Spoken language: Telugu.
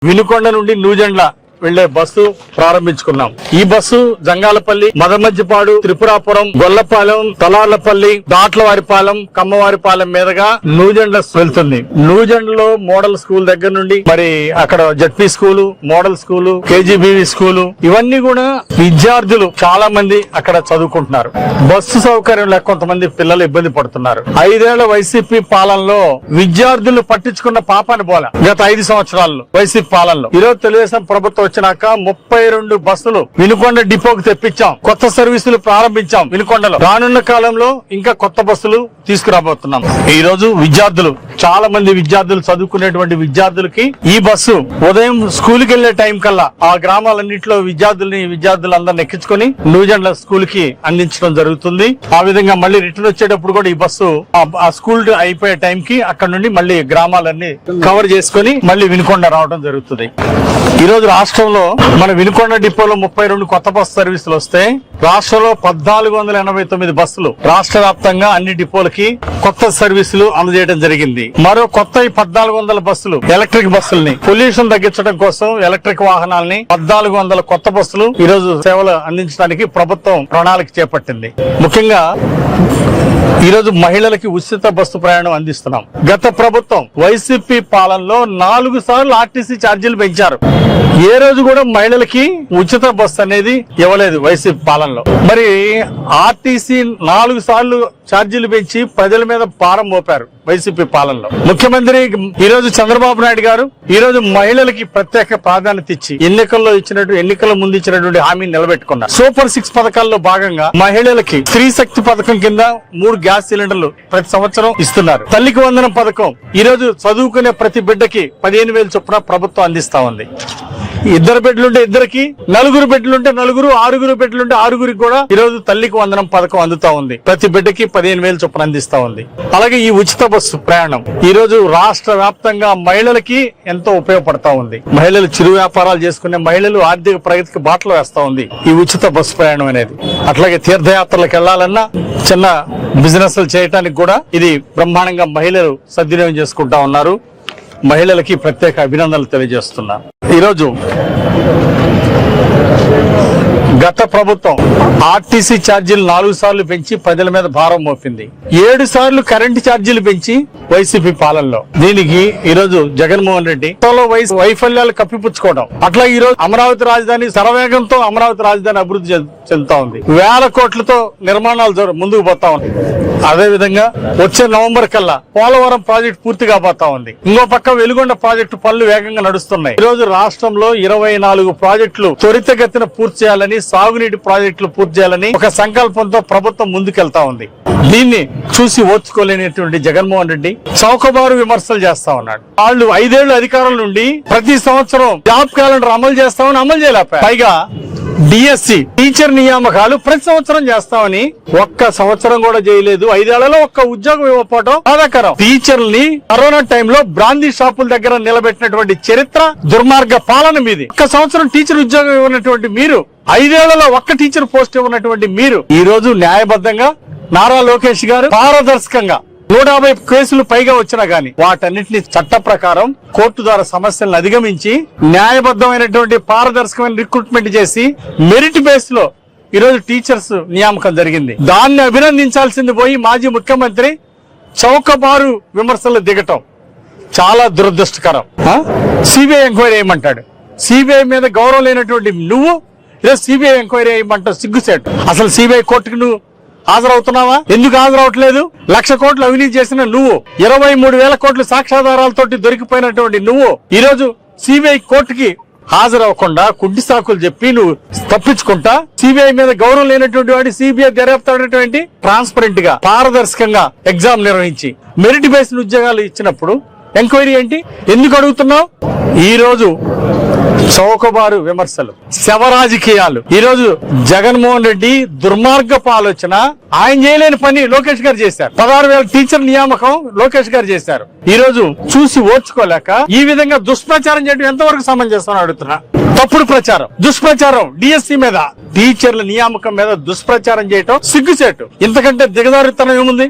వినుకొండ నుండి నూజెండ్ల వెళ్లే బస్సు ప్రారంభించుకున్నాం. ఈ బస్సు జంగాలపల్లి, మదమజ్జిపాడు, త్రిపురాపురం, గొల్లపాలెం, తలార్లపల్లి, దాట్లవారిపాలెం, కమ్మవారిపాలెం మీదుగా నూజెండ్ల వెళ్తుంది. నూజెండ్లలో మోడల్ స్కూల్ దగ్గర నుండి మరి అక్కడ ZP school, model school, KGBV school ఇవన్నీ కూడా విద్యార్థులు చాలా మంది అక్కడ చదువుకుంటున్నారు. బస్సు సౌకర్యం లేక కొంతమంది పిల్లలు ఇబ్బంది పడుతున్నారు. 5 ఏళ్ల వైసీపీ పాలనలో విద్యార్థులు పట్టించుకున్న పాపాన్ని పోల. గత 5 సంవత్సరాల్లో వైసీపీ పాలనలో ఈరోజు తెలుగుదేశం ప్రభుత్వం వచ్చినాక 32 బస్సులు వినుకొండ డిపోకు తెప్పించాం. కొత్త సర్వీసులు ప్రారంభించాం వినుకొండలో. రానున్న కాలంలో ఇంకా కొత్త బస్సులు తీసుకురాబోతున్నాం. ఈ రోజు విద్యార్థులు చాలా మంది విద్యార్థులు చదువుకునేటువంటి విద్యార్థులకి ఈ బస్సు ఉదయం స్కూల్ కి వెళ్లే టైం కల్లా ఆ గ్రామాలన్నింటిలో విద్యార్థులందరిని ఎక్కించుకొని నూజెండ్ల స్కూల్ కి అందించడం జరుగుతుంది. ఆ విధంగా మళ్ళీ రిటర్న్ వచ్చేటప్పుడు కూడా ఈ బస్సు ఆ స్కూల్ అయిపోయే టైం కి అక్కడ నుండి మళ్ళీ గ్రామాలన్నీ కవర్ చేసుకుని మళ్ళీ వినుకొండ రావడం జరుగుతుంది. ఈ రోజు రాష్ట్రంలో మన వినుకొండ డిపోలో 32 కొత్త బస్సు సర్వీసులు వస్తే రాష్ట్రంలో 1489 బస్సులు రాష్ట్ర వ్యాప్తంగా అన్ని డిపోలకి కొత్త సర్వీసులు అందజేయడం జరిగింది. మరో కొత్త 1400 బస్సులు ఎలక్ట్రిక్ బస్సుల్ని పొల్యూషన్ తగ్గించడం కోసం ఎలక్ట్రిక్ వాహనాలని 1400 కొత్త బస్సులు ఈ రోజు సేవలు అందించడానికి ప్రభుత్వం ప్రణాళిక చేపట్టింది. ముఖ్యంగా ఈ రోజు మహిళలకి ఉచిత బస్సు ప్రయాణం అందిస్తున్నాం. గత ప్రభుత్వం వైసీపీ పాలనలో 4 సార్లు ఆర్టీసీ ఛార్జీలు పెంచారు. ఏ రోజు కూడా మహిళలకి ఉచిత బస్సు అనేది ఇవ్వలేదు వైసీపీ పాలనలో. మరి ఆర్టీసీ 4 సార్లు ఛార్జీలు పెంచి ప్రజల మీద భారం మోపారు వైసీపీ పాలనలో. ముఖ్యమంత్రి ఈ రోజు చంద్రబాబు నాయుడు గారు ఈ రోజు మహిళలకి ప్రత్యేక ప్రాధాన్యత ఇచ్చి ఎన్నికల ముందు ఇచ్చినటువంటి హామీని నిలబెట్టుకున్నారు. సూపర్ 6 పథకాల్లో భాగంగా మహిళలకి స్త్రీ శక్తి పథకం కింద 3 గ్యాస్ సిలిండర్లు ప్రతి సంవత్సరం ఇస్తున్నారు. తల్లికి వందనం పథకం ఈ రోజు చదువుకునే ప్రతి బిడ్డకి 15,000 చొప్పున ప్రభుత్వం అందిస్తా ఉంది. 2 బిడ్డలుంటే 2కి, 4 బిడ్డలుంటే 4, 6 బిడ్డలుంటే 6కి కూడా ఈ రోజు తల్లికి వందనం పథకం అందుతా ఉంది. ప్రతి బిడ్డకి 15,000 చొప్పున అందిస్తా ఉంది. అలాగే ఈ ఉచిత బస్సు ప్రయాణం ఈ రోజు రాష్ట్ర వ్యాప్తంగా మహిళలకి ఎంతో ఉపయోగపడతా ఉంది. మహిళలు చిరు వ్యాపారాలు చేసుకునే మహిళలు ఆర్థిక ప్రగతికి బాటలు వేస్తా ఉంది ఈ ఉచిత బస్సు ప్రయాణం అనేది. అట్లాగే తీర్థయాత్రలకు వెళ్లాలన్నా చిన్న బిజినెస్ చేయడానికి కూడా ఇది బ్రహ్మాండంగా మహిళలు సద్వినియోగం చేసుకుంటా ఉన్నారు. మహిళలకి ప్రత్యేక అభినందనలు తెలియజేస్తున్నా. ఈరోజు గత ప్రభుత్వం ఆర్టీసీ ఛార్జీలు 4 సార్లు పెంచి ప్రజల మీద భారం మోపింది. 7 సార్లు కరెంటు ఛార్జీలు పెంచి వైసీపీ పాలనలో. దీనికి ఈరోజు జగన్మోహన్ రెడ్డి వైఫల్యాలు కప్పిపుచ్చుకోవడం. అట్లా ఈ రోజు అమరావతి రాజధాని శరవేగంతో అమరావతి రాజధాని అభివృద్ధి చెందుతా ఉంది. 1000 కోట్లతో నిర్మాణాలు ముందుకు పోతా ఉన్నాయి. అదే విధంగా వచ్చే నవంబర్ కల్లా పోలవరం ప్రాజెక్టు పూర్తి కాబోతా ఉంది. ఇంకో పక్క వెలుగొండ ప్రాజెక్టు పనులు వేగంగా నడుస్తున్నాయి. ఈ రోజు రాష్ట్రంలో 24 ప్రాజెక్టులు త్వరితగతిన పూర్తి చేయాలని, సాగునీటి ప్రాజెక్టులు పూర్తి చేయాలని ఒక సంకల్పంతో ప్రభుత్వం ముందుకెళ్తా ఉంది. దీన్ని చూసి ఓర్చుకోలేనటువంటి జగన్మోహన్ రెడ్డి చౌకబారు విమర్శలు చేస్తా ఉన్నాడు. వాళ్ళు 5 ఏళ్ల అధికారం నుండి ప్రతి సంవత్సరం జాబ్ క్యాలెండర్ అమలు చేస్తామని అమలు చేయలేకపోయారు. పైగా డిఎస్సి టీచర్ నియామకాలు ప్రతి సంవత్సరం చేస్తామని ఒక్క సంవత్సరం కూడా చేయలేదు. 5 ఏళ్లలో ఒక్క ఉద్యోగం ఇవ్వకపోవడం బాధాకరం. టీచర్లని కరోనా టైంలో బ్రాందీ షాపుల దగ్గర నిలబెట్టినటువంటి చరిత్ర దుర్మార్గ పాలన మీది. ఒక్క సంవత్సరం టీచర్ ఉద్యోగం ఇవ్వనటువంటి మీరు, 5 ఏళ్లలో ఒక్క టీచర్ పోస్ట్ ఇవ్వనటువంటి మీరు ఈ రోజు న్యాయబద్ధంగా నారా లోకేష్ గారు పారదర్శకంగా 150 కేసులు పైగా వచ్చినా గానీ వాటన్నిటిని చట్ట ప్రకారం కోర్టు ద్వారా సమస్యలను అధిగమించి న్యాయబద్ధమైనటువంటి పారదర్శకమైన రిక్రూట్మెంట్ చేసి మెరిట్ బేస్ లో ఈరోజు టీచర్స్ నియామకం జరిగింది. దాన్ని అభినందించాల్సింది పోయి మాజీ ముఖ్యమంత్రి చౌకబారు విమర్శలు దిగటం చాలా దురదృష్టకరం. CBI enquiry చేయమంటాడు. సిబిఐ మీద గౌరవం లేనటువంటి నువ్వు ఈరోజు సిబిఐ ఎంక్వైరీ చేయమంటావు. సిగ్గుసేటు. అసలు సిబిఐ కోర్టుకు నువ్వు హాజరవుతున్నావా? ఎందుకు హాజరవట్లేదు? 1,00,000 కోట్లు అవినీతి చేసిన నువ్వు, 23,000 కోట్లు సాక్ష్యాధారాలతోటి దొరికిపోయినటువంటి నువ్వు ఈరోజు సిబిఐ కోర్టుకి హాజరవ్వకుండా కుంటి సాకులు చెప్పి నువ్వు తప్పించుకుంటా సిబిఐ మీద గౌరవం లేనటువంటి వాడి సిబిఐ దర్యాప్తు ట్రాన్స్పరెంట్ గా పారదర్శకంగా ఎగ్జామ్ నిర్వహించి మెరిట్ బేస్డ్ ఉద్యోగాలు ఇచ్చినప్పుడు ఎంక్వైరీ ఏంటి? ఎందుకు అడుగుతున్నావు? ఈ రోజు చౌకబారు విమర్శలు, శవ రాజకీయాలు. ఈ రోజు జగన్మోహన్ రెడ్డి దుర్మార్గపు ఆలోచన. ఆయన చేయలేని పని లోకేష్ గారు చేశారు. 16,000 టీచర్ నియామకం లోకేష్ గారు చేశారు. ఈ రోజు చూసి ఓర్చుకోలేక ఈ విధంగా దుష్ప్రచారం చేయడం ఎంతవరకు సమంజసం అడుగుతున్నా. తప్పుడు ప్రచారం, దుష్ప్రచారం, డిఎస్సి మీద, టీచర్ల నియామకం మీద దుష్ప్రచారం చేయటం సిగ్గుచేటు. ఇంతకంటే దిగజారుతనం ఏముంది?